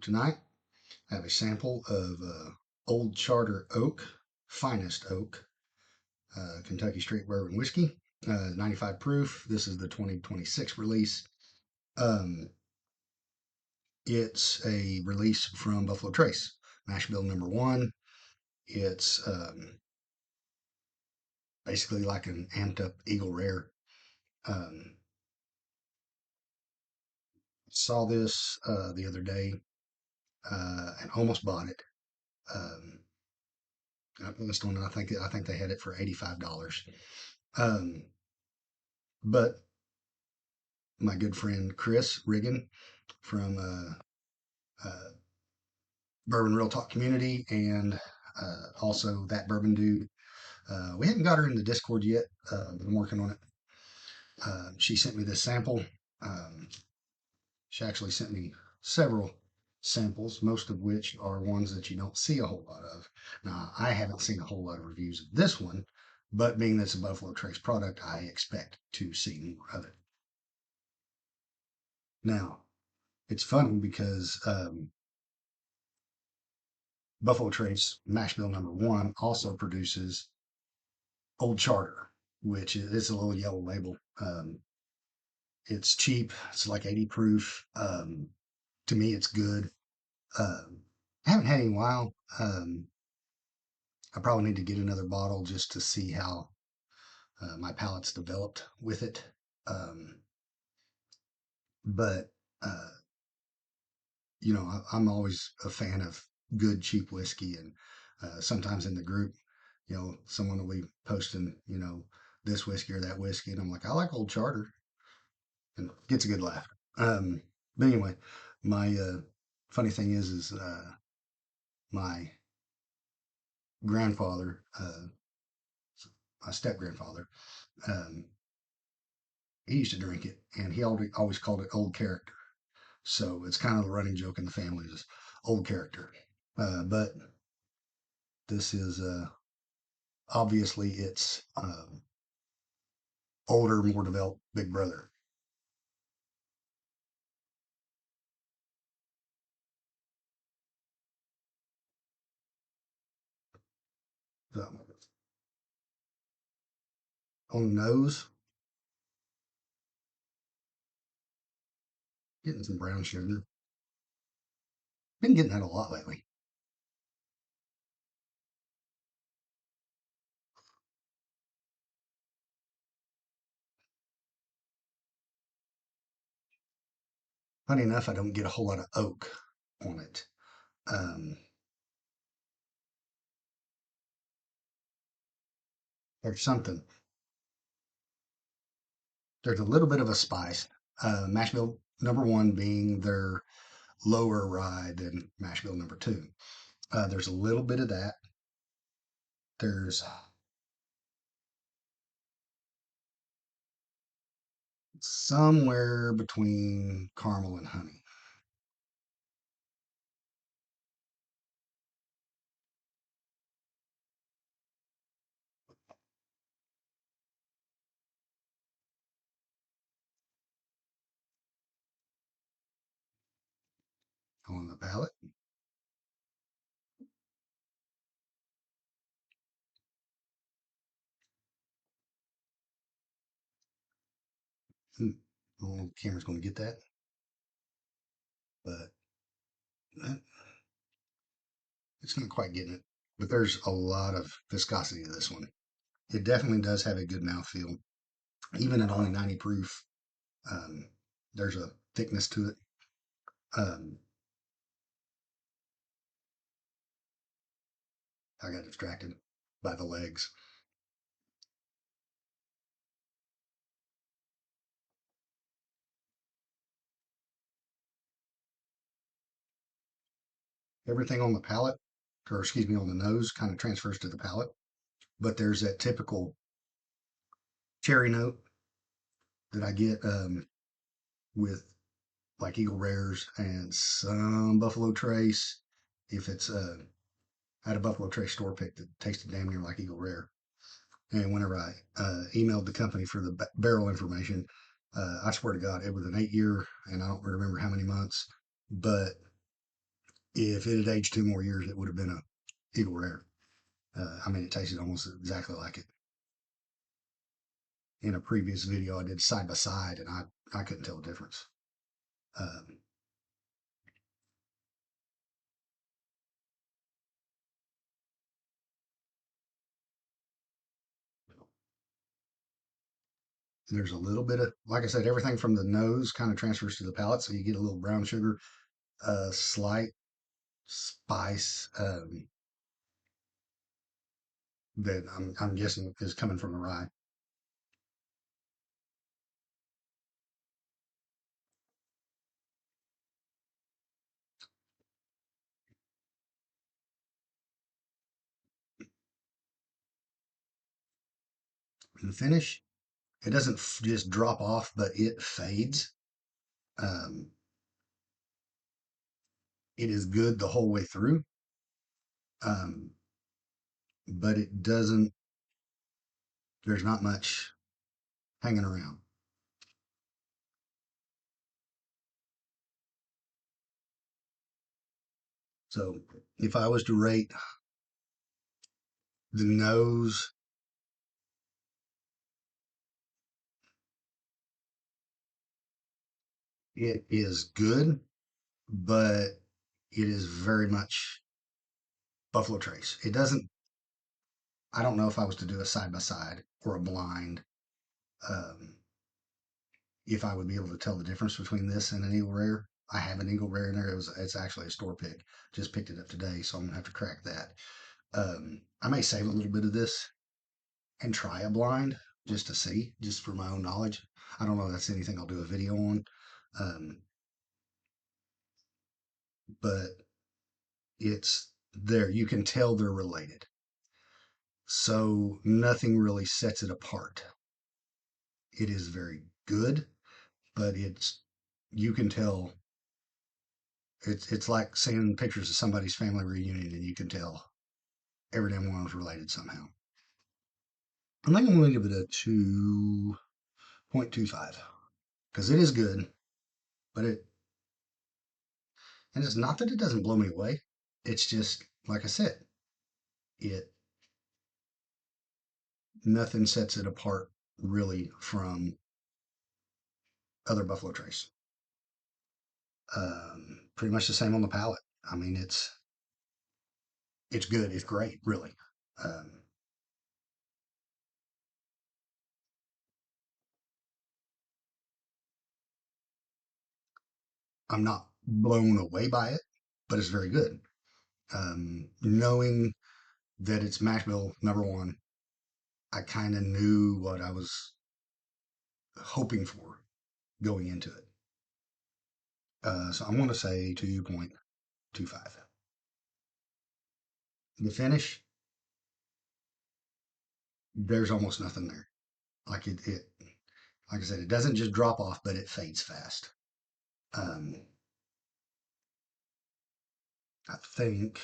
tonight I have a sample of Old Charter Oak, Finest Oak, Kentucky Straight Bourbon Whiskey, 95 proof. This is the 2026 release. Um, it's a release from Buffalo Trace, mash bill number one. It's basically like an amped up Eagle Rare. Um, saw this the other day and almost bought it. Um, I missed one. I think they had it for $85. Um, but my good friend Chris Riggin from uh, Bourbon Real Talk Community and also That Bourbon Dude. We haven't got her in the Discord yet. I'm working on it. She sent me this sample. Um, she actually sent me several samples, most of which are ones that you don't see a whole lot of. Now, I haven't seen a whole lot of reviews of this one, but being that it's a Buffalo Trace product, I expect to see more of it. Now, it's funny because Buffalo Trace mash bill number one also produces Old Charter, which is a little yellow label. It's cheap. It's like 80 proof. To me, it's good. I haven't had any in a while. I probably need to get another bottle just to see how my palate's developed with it. Um, but uh, I'm always a fan of good cheap whiskey, and sometimes in the group, someone will be posting, this whiskey or that whiskey, and I'm like, I like Old Charter, and gets a good laugh. Um, but anyway, my funny thing is my grandfather, my step grandfather, um, he used to drink it, and he always called it Old Character. So it's kind of a running joke in the family is Old Character. But this is obviously it's older, more developed Big Brother. So on the nose, getting some brown sugar. Been getting that a lot lately. Funny enough, I don't get a whole lot of oak on it. Um, there's something. There's a little bit of a spice. Mash bill number one being their lower rye than mash bill number two. There's a little bit of that. There's somewhere between caramel and honey on the palate. Hmm. I don't know if the camera's going to get that, but that, it's not quite getting it. But there's a lot of viscosity to this one. It definitely does have a good mouthfeel, even at only 90 proof. Um, there's a thickness to it. Um, I got distracted by the legs. Everything on the palate, or excuse me, on the nose, kind of transfers to the palate. But there's that typical cherry note that I get with like Eagle Rares and some Buffalo Trace. If it's I had a Buffalo Trace store pick that tasted damn near like Eagle Rare. And whenever I emailed the company for the barrel information, I swear to God, it was an 8 year, and I don't remember how many months, but If it had aged 2 more years, it would have been a Eagle Rare. I mean, it tasted almost exactly like it. In a previous video, I did side by side, and I couldn't tell the difference. Um, there's a little bit of, like I said, everything from the nose kind of transfers to the palate, so you get a little brown sugar, slight spice that I'm guessing is coming from the rye. The finish, it doesn't just drop off, but it fades. Um, it is good the whole way through, um, but it doesn't. There's not much hanging around. So if I was to rate the nose, it is good, but it is very much Buffalo Trace. It doesn't. I don't know if I was to do a side by side or a blind, um, if I would be able to tell the difference between this and an Eagle Rare. I have an Eagle Rare in there. It's actually a store pick. Just picked it up today, so I'm gonna have to crack that. I may save a little bit of this and try a blind just to see, just for my own knowledge. I don't know if that's anything I'll do a video on, um, but it's there. You can tell they're related. So nothing really sets it apart. It is very good, but you can tell it's like seeing pictures of somebody's family reunion and you can tell every damn one was related somehow. I think I'm going to give it a 2.25 because it is good, but and it's not that it doesn't blow me away. It's just like I said, it nothing sets it apart really from other Buffalo Trace. Pretty much the same on the palate. I mean, it's good. It's great, really. Um, I'm not blown away by it, but it's very good. Knowing that it's mash bill number one, I kind of knew what I was hoping for going into it. So I'm going to say 2.25. The finish, there's almost nothing there. Like like I said, it doesn't just drop off, but it fades fast. Um, I think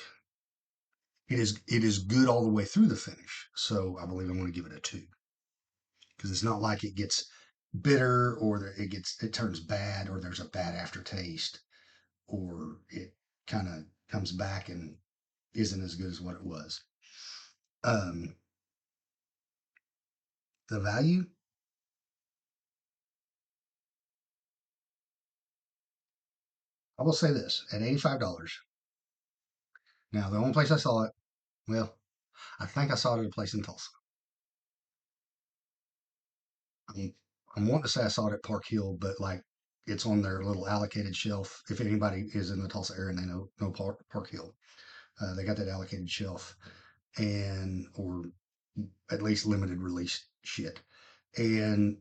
it is good all the way through the finish. So I believe I'm going to give it a 2 because it's not like it gets bitter or it turns bad or there's a bad aftertaste or it kind of comes back and isn't as good as what it was. Um, the value, I will say this at $85. Now, the only place I saw it, well, I think I saw it at a place in Tulsa. I'm, I'm wanting to say I saw it at Park Hill, but like it's on their little allocated shelf. If anybody is in the Tulsa area and they know Park Hill, they got that allocated shelf and or at least limited release shit. And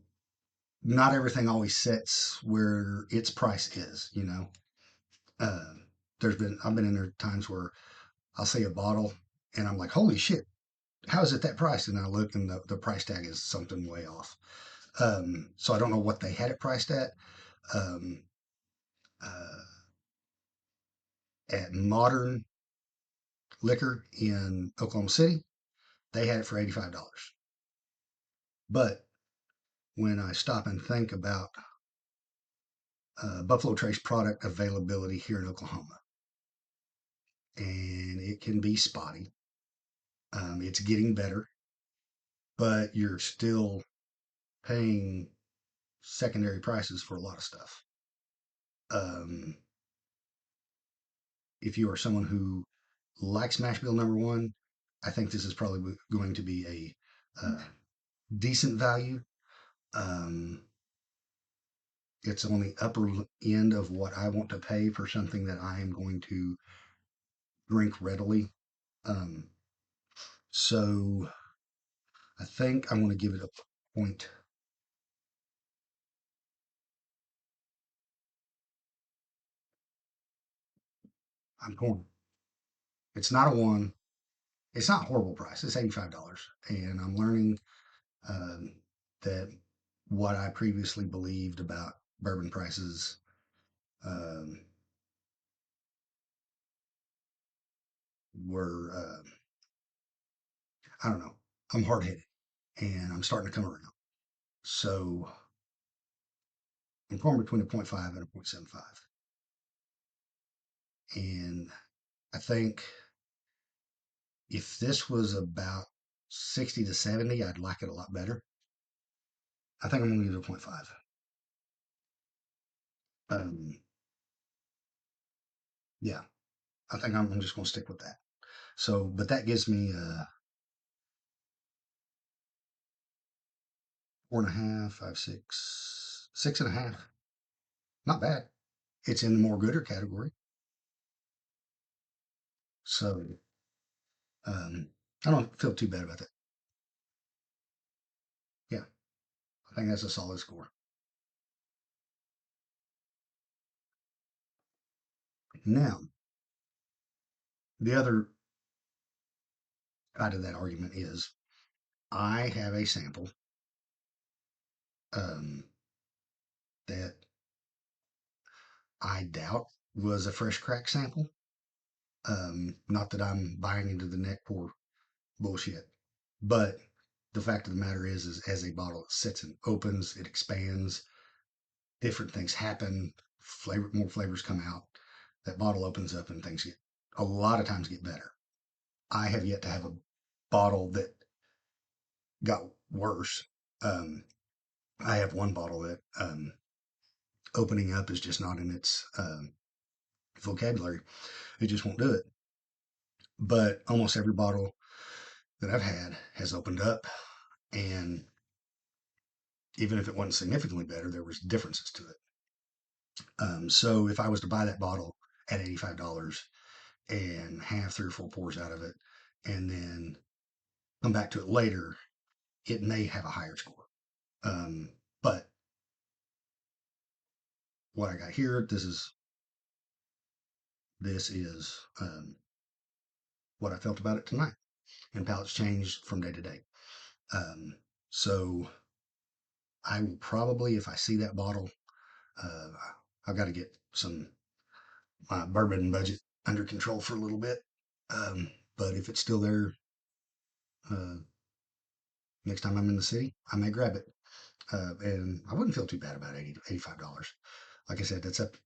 not everything always sets where its price is, you know. Uh, I've been in there times where I'll see a bottle and I'm like, holy shit, how is it that price? And I look and the price tag is something way off. So I don't know what they had it priced at. Um, uh, at Modern Liquor in Oklahoma City, they had it for $85. But when I stop and think about Buffalo Trace product availability here in Oklahoma, and it can be spotty. It's getting better, but you're still paying secondary prices for a lot of stuff. Um, if you are someone who likes Mash Bill number one, I think this is probably going to be a decent value. Um, it's on the upper end of what I want to pay for something that I am going to drink readily. Um, so I think I'm going to give it a point. I'm torn. It's not a one. It's not a horrible price. It's $85, and I'm learning um, that what I previously believed about bourbon prices um, were I don't know. I'm hard headed, and I'm starting to come around. So I'm torn between a point 0.5 and a 0.75, and I think if this was about 60 to 70, I'd like it a lot better. I think I'm going to give it a point 0.5. Um, yeah, I think I'm just going to stick with that. So, but that gives me 4.5, 5, 6, 6.5. Not bad. It's in the more gooder category. So, I don't feel too bad about that. Yeah, I think that's a solid score. Now, the other side of that argument is I have a sample um, that I doubt was a fresh crack sample. Not that I'm buying into the neck pour bullshit, but the fact of the matter is as a bottle sits and opens, it expands, different things happen, more flavors come out. That bottle opens up and things get a lot of times get better. I have yet to have a bottle that got worse. Um, I have one bottle that opening up is just not in its vocabulary. It just won't do it. But almost every bottle that I've had has opened up, and even if it wasn't significantly better, there was differences to it. So if I was to buy that bottle at $85 and have 3 or 4 pours out of it, and then come back to it later, it may have a higher score. But what I got here, this is what I felt about it tonight. And palates change from day to day. Um, so I will probably, if I see that bottle, uh, I've got to get my bourbon budget under control for a little bit. But if it's still there, uh, next time I'm in the city, I may grab it. And I wouldn't feel too bad about $85. Like I said, that's up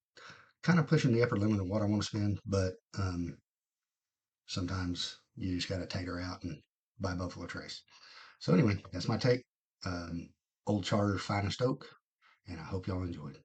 kind of pushing the upper limit of what I want to spend, but sometimes you just got to tater out and buy Buffalo Trace. So anyway, that's my take. Old Charter's Finest Oak, and I hope y'all enjoyed.